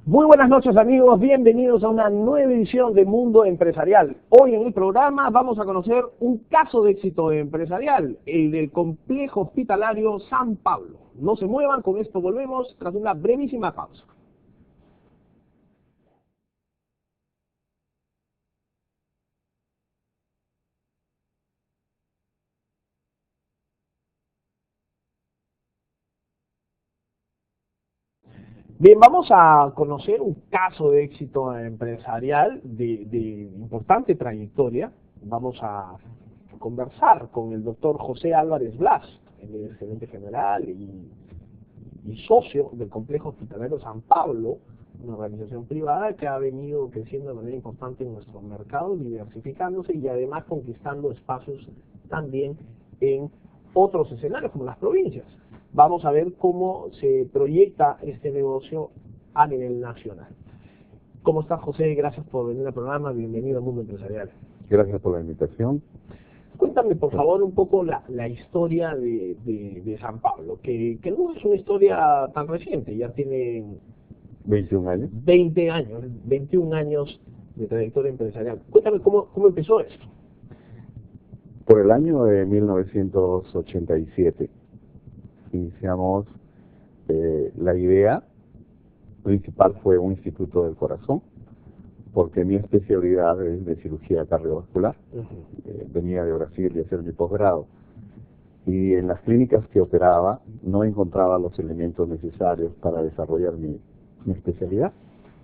Muy buenas noches amigos, bienvenidos a una nueva edición de Mundo Empresarial. Hoy en el programa vamos a conocer un caso de éxito empresarial, el del complejo hospitalario San Pablo. No se muevan, con esto volvemos tras una brevísima pausa. Bien, vamos a conocer un caso de éxito empresarial de importante trayectoria. Vamos a conversar con el doctor José Álvarez Blas, el es gerente general y socio del complejo hospitalario San Pablo, una organización privada que ha venido creciendo de manera importante en nuestro mercado, diversificándose y además conquistando espacios también en otros escenarios como las provincias. Vamos a ver cómo se proyecta este negocio a nivel nacional. ¿Cómo estás, José? Gracias por venir al programa. Bienvenido al Mundo Empresarial. Gracias por la invitación. Cuéntame, por favor, un poco la historia de San Pablo, que no es una historia tan reciente, ya tiene 21 años. 21 años de trayectoria empresarial. Cuéntame cómo empezó esto. Por el año de 1987 iniciamos la idea principal fue un instituto del corazón, porque mi especialidad es de cirugía cardiovascular. Venía de Brasil y hacer mi posgrado. Y en las clínicas que operaba no encontraba los elementos necesarios para desarrollar mi especialidad.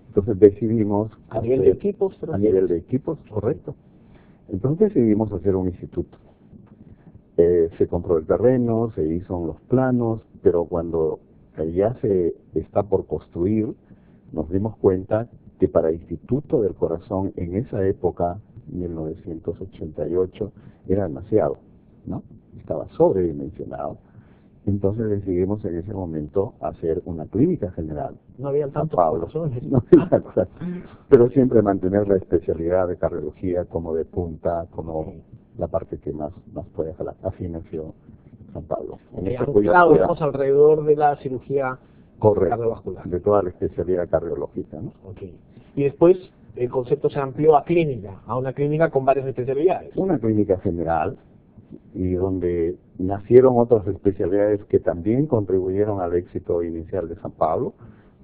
Entonces decidimos... ¿A nivel de equipos? A nivel de equipos, correcto. Entonces decidimos hacer un instituto. Se compró el terreno, se hizo los planos, pero cuando ya se está por construir, nos dimos cuenta que para Instituto del Corazón en esa época, 1988, era demasiado, ¿no? Estaba sobredimensionado. Entonces decidimos en ese momento hacer una clínica general. No había tantos corazones. No, pero siempre mantener la especialidad de cardiología como de punta, como la parte que más puede jalar. Así nació San Pablo. Anclados alrededor de la cirugía cardiovascular. De toda la especialidad cardiológica, ¿no? Okay. Y después el concepto se amplió a clínica, a una clínica con varias especialidades. Una clínica general, y donde nacieron otras especialidades que también contribuyeron al éxito inicial de San Pablo,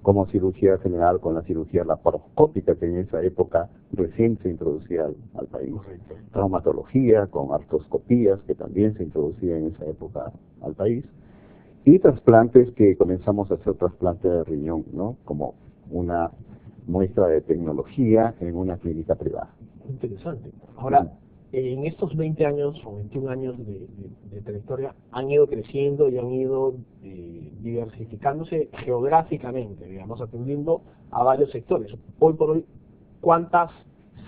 como cirugía general con la cirugía laparoscópica, que en esa época recién se introducía al país. Correcto. Traumatología con artroscopías, que también se introducía en esa época al país. Y trasplantes, que comenzamos a hacer trasplantes de riñón, ¿no? Como una muestra de tecnología en una clínica privada. Interesante. Ahora, en estos 20 años o 21 años de trayectoria han ido creciendo y han ido diversificándose geográficamente, digamos, atendiendo a varios sectores. Hoy por hoy, ¿cuántas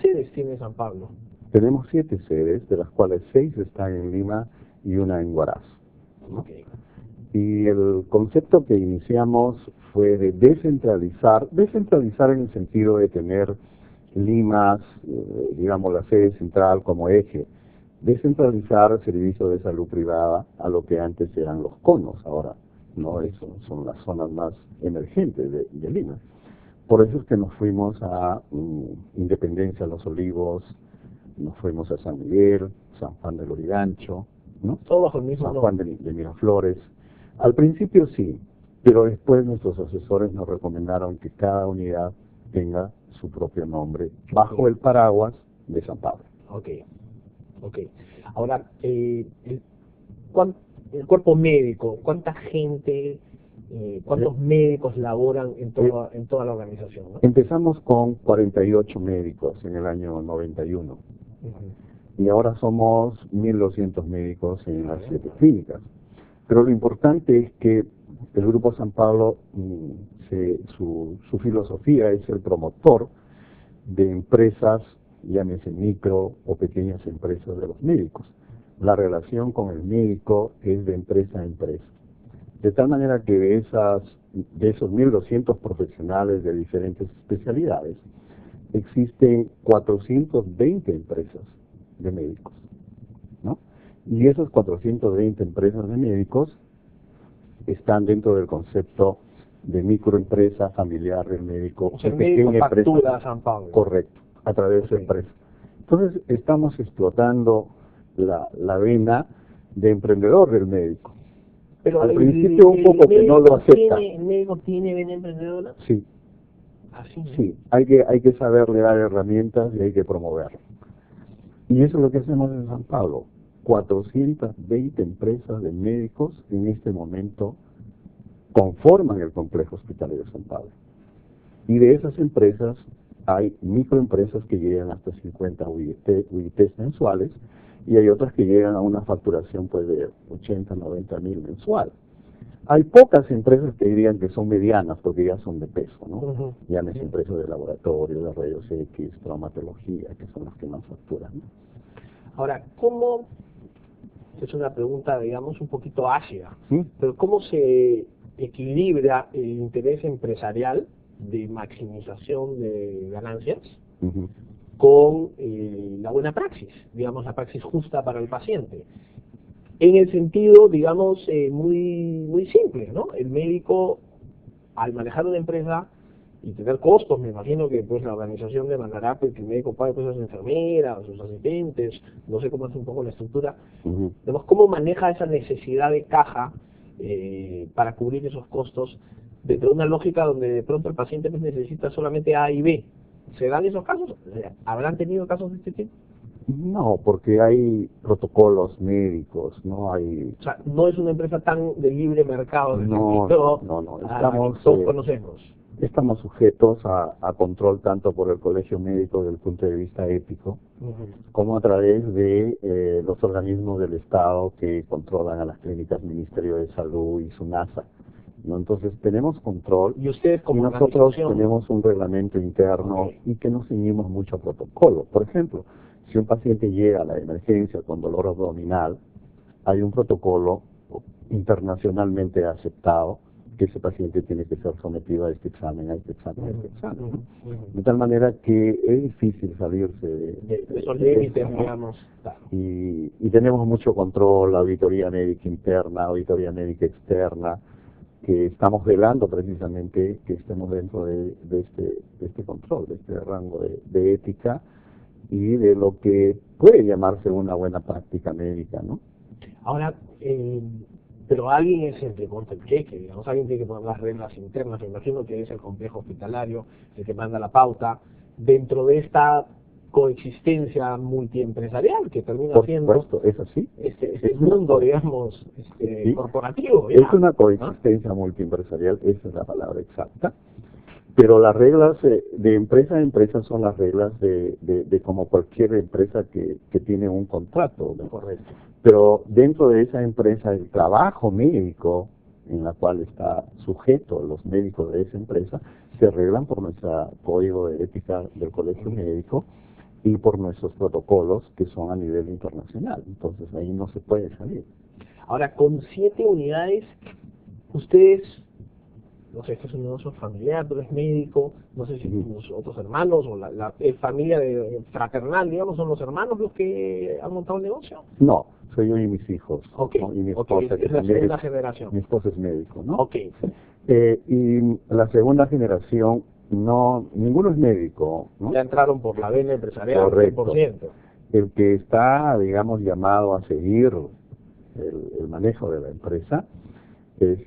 sedes tiene San Pablo? Tenemos 7 sedes, de las cuales 6 están en Lima y una en Huaraz, ¿no? Okay. Y el concepto que iniciamos fue de descentralizar en el sentido de tener Lima, digamos, la sede central como eje, descentralizar el servicio de salud privada a lo que antes eran los conos, ahora no son las zonas más emergentes de Lima. Por eso es que nos fuimos a Independencia, Los Olivos, nos fuimos a San Miguel, San Juan del Lurigancho, ¿no? Todo bajo el mismo San Juan de Miraflores. Al principio sí, pero después nuestros asesores nos recomendaron que cada unidad tenga su propio nombre bajo el paraguas de San Pablo. Ok. Ahora, el cuerpo médico, ¿cuánta gente, cuántos médicos laboran en toda la organización, ¿no? Empezamos con 48 médicos en el año 91. Y ahora somos 1.200 médicos en las 7 clínicas. Pero lo importante es que el Grupo San Pablo, su filosofía es el promotor de empresas, llámese micro o pequeñas empresas de los médicos. La relación con el médico es de empresa a empresa. De tal manera que de esos 1.200 profesionales de diferentes especialidades, existen 420 empresas de médicos, ¿no? Y esas 420 empresas de médicos están dentro del concepto de microempresa familiar del médico, O sea, el de médico pequeña factura empresa. a San Pablo. Correcto, a través de su empresa. Entonces, estamos explotando la vena de emprendedor del médico. Pero Al principio un poco que no lo acepta. ¿El médico tiene vena emprendedora? Sí, Así, ¿no? sí, hay que saberle dar herramientas y hay que promoverlo. Y eso es lo que hacemos en San Pablo. 420 empresas de médicos en este momento conforman el complejo hospitalario de San Pablo. Y de esas empresas hay microempresas que llegan hasta 50 UITs mensuales y hay otras que llegan a una facturación pues de 80, 90 mil mensual. Hay pocas empresas que dirían que son medianas porque ya son de peso, ¿no? Llámese empresas de laboratorio, de rayos X, traumatología, que son las que más facturan, ¿no? Ahora, ¿cómo? Es una pregunta, digamos, un poquito ácida, ¿Sí? pero ¿cómo se equilibra el interés empresarial de maximización de ganancias Ujú. con la buena praxis, digamos, la praxis justa para el paciente? En el sentido, digamos, muy simple, ¿no? El médico, al manejar una empresa y tener costos, me imagino que pues la organización demandará pues, que el médico pague pues, a sus enfermeras, a sus asistentes, no sé cómo es un poco la estructura. Ujú. Digamos, ¿cómo maneja esa necesidad de caja para cubrir esos costos dentro de una lógica donde de pronto el paciente pues, necesita solamente A y B? ¿Se dan esos casos? ¿Habrán tenido casos de este tipo? No, porque hay protocolos médicos, no hay... O sea, no es una empresa tan de libre mercado, No, a la estamos, que todos conocemos. estamos sujetos a control tanto por el Colegio Médico desde el punto de vista ético, como a través de los organismos del Estado que controlan a las clínicas, Ministerio de Salud y SUNASA, ¿no? Entonces tenemos control Y ustedes y como nosotros organización, tenemos un reglamento interno Ok. y que nos ceñimos mucho a protocolo. Por ejemplo, si un paciente llega a la emergencia con dolor abdominal, hay un protocolo internacionalmente aceptado que ese paciente tiene que ser sometido a este examen, a este examen, a este examen, ¿no? De tal manera que es difícil salirse de esos de límites, esto, ¿no? digamos. Claro. Y tenemos mucho control, auditoría médica interna, auditoría médica externa, que estamos velando precisamente que estemos dentro de este control, de este rango de ética y de lo que puede llamarse una buena práctica médica, ¿no? Ahora, pero alguien es el que monta el cheque, digamos, alguien tiene que poner las reglas internas, me imagino que es el complejo hospitalario, el que manda la pauta, dentro de esta coexistencia multiempresarial que termina Por siendo supuesto, es así. este mundo, digamos, Sí. corporativo. Es ya, una ¿no? coexistencia multiempresarial, esa es la palabra exacta. Pero las reglas de empresa a empresa son las reglas de como cualquier empresa que tiene un contrato, ¿no? Correcto. Pero dentro de esa empresa, el trabajo médico en la cual está sujeto los médicos de esa empresa se arreglan por nuestro código de ética del colegio médico y por nuestros protocolos que son a nivel internacional. Entonces ahí no se puede salir. Ahora, con 7 unidades, ustedes, no sé, este es un negocio familiar, tú eres médico, no sé si tus otros hermanos o la familia fraternal, digamos, son los hermanos los que han montado el negocio. No, soy yo y mis hijos, Ok, ¿no? Y mi ok, esposa, que es la también segunda generación. mi esposa es médico, ¿no? Ok, Y la segunda generación, no, ninguno es médico, ¿no? ya entraron por la vena empresarial, Correcto. 100%. El que está, digamos, llamado a seguir el manejo de la empresa es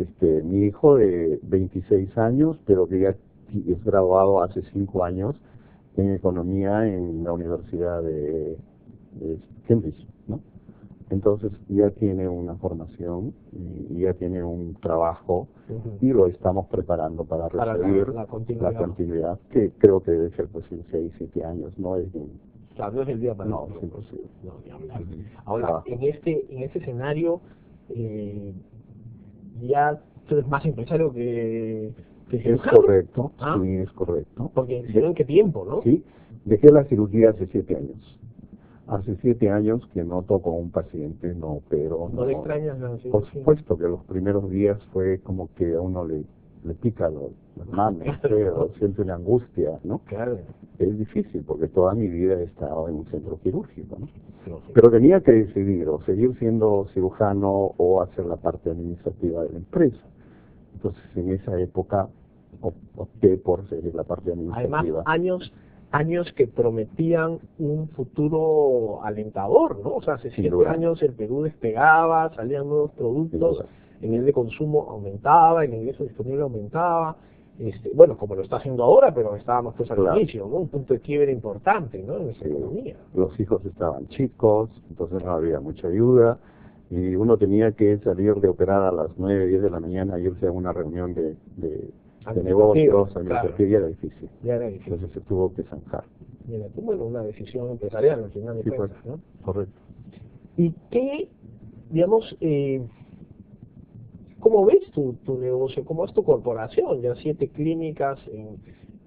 mi hijo de 26 años, pero que ya es graduado hace 5 años en economía en la Universidad de Cambridge, ¿no? Entonces ya tiene una formación y ya tiene un trabajo y lo estamos preparando para recibir la la continuidad. continuidad, que creo que debe ser pues en 6, 7 años, no es Claro, no es el día para no, el otro. es imposible. No, ni hablar. Ujú. Ahora, Trabajo. en este escenario, ya tú eres más empresario que Es cirujano. correcto, ¿Ah? sí, es correcto. Porque ¿en qué tiempo, no? Sí, dejé la cirugía hace 7 años. Hace 7 años que no toco a un paciente, no opero. ¿No le extrañas la cirugía? Por supuesto que los primeros días fue como que a uno le pica las manos, Claro. siente una angustia, ¿no? Claro. Es difícil porque toda mi vida he estado en un centro quirúrgico, ¿no? Lógico. Pero tenía que decidir o seguir siendo cirujano o hacer la parte administrativa de la empresa. Entonces, en esa época opté por seguir la parte administrativa. Además, años que prometían un futuro alentador, ¿no? O sea, hace 7 años el Perú despegaba, salían nuevos productos, el nivel de consumo aumentaba, el ingreso disponible aumentaba, bueno, como lo está haciendo ahora, pero estábamos pues al inicio, ¿no? Un punto de quiebre importante, ¿no? En nuestra economía. Los hijos estaban chicos, entonces no había mucha ayuda, y uno tenía que salir de operar a las 9, 10 de la mañana, irse a una reunión de negocios, administrativa, ya era difícil. Entonces se tuvo que zanjar. Mira, bueno, una decisión empresarial al final de cuentas, ¿no? Correcto. ¿Y qué, digamos, cómo ves tu negocio? ¿Cómo es tu corporación? Ya 7 clínicas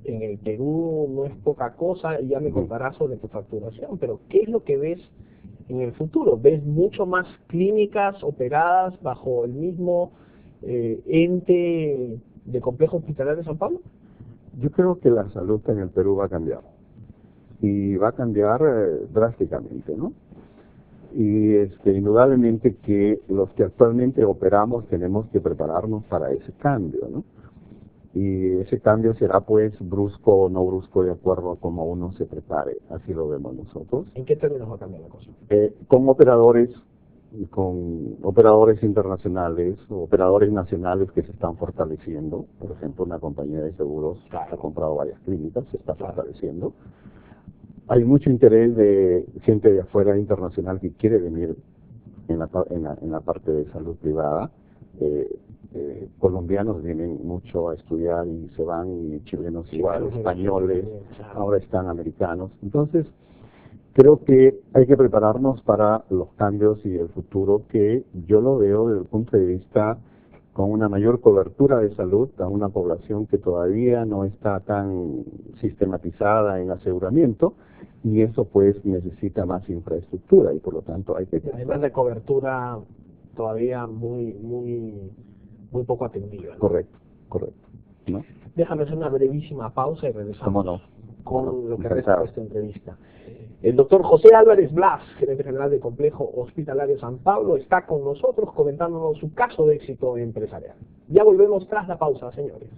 en el Perú no es poca cosa, y ya me contarás sobre tu facturación, pero ¿qué es lo que ves en el futuro? ¿Ves mucho más clínicas operadas bajo el mismo ente de Complejo Hospitalario de San Pablo? Yo creo que la salud en el Perú va a cambiar, y va a cambiar drásticamente, ¿no? Y indudablemente que los que actualmente operamos tenemos que prepararnos para ese cambio, ¿no? Y ese cambio será pues brusco o no brusco de acuerdo a cómo uno se prepare, así lo vemos nosotros. ¿En qué términos va a cambiar la cosa? Con operadores internacionales, operadores nacionales que se están fortaleciendo. Por ejemplo, una compañía de seguros ha comprado varias clínicas, se está fortaleciendo. Hay mucho interés de gente de afuera internacional que quiere venir en la parte de salud privada. Colombianos vienen mucho a estudiar y se van, y chilenos igual, españoles, ahora están americanos. Entonces, creo que hay que prepararnos para los cambios y el futuro, que yo lo veo desde el punto de vista con una mayor cobertura de salud a una población que todavía no está tan sistematizada en aseguramiento, y eso pues necesita más infraestructura, y por lo tanto hay que... Además de cobertura todavía muy poco atendida, ¿no? Correcto, ¿no? Déjame hacer una brevísima pausa y regresamos con lo que resta de esta entrevista. El doctor José Álvarez Blas, gerente general del Complejo Hospitalario San Pablo, está con nosotros comentándonos su caso de éxito empresarial. Ya volvemos tras la pausa, señores.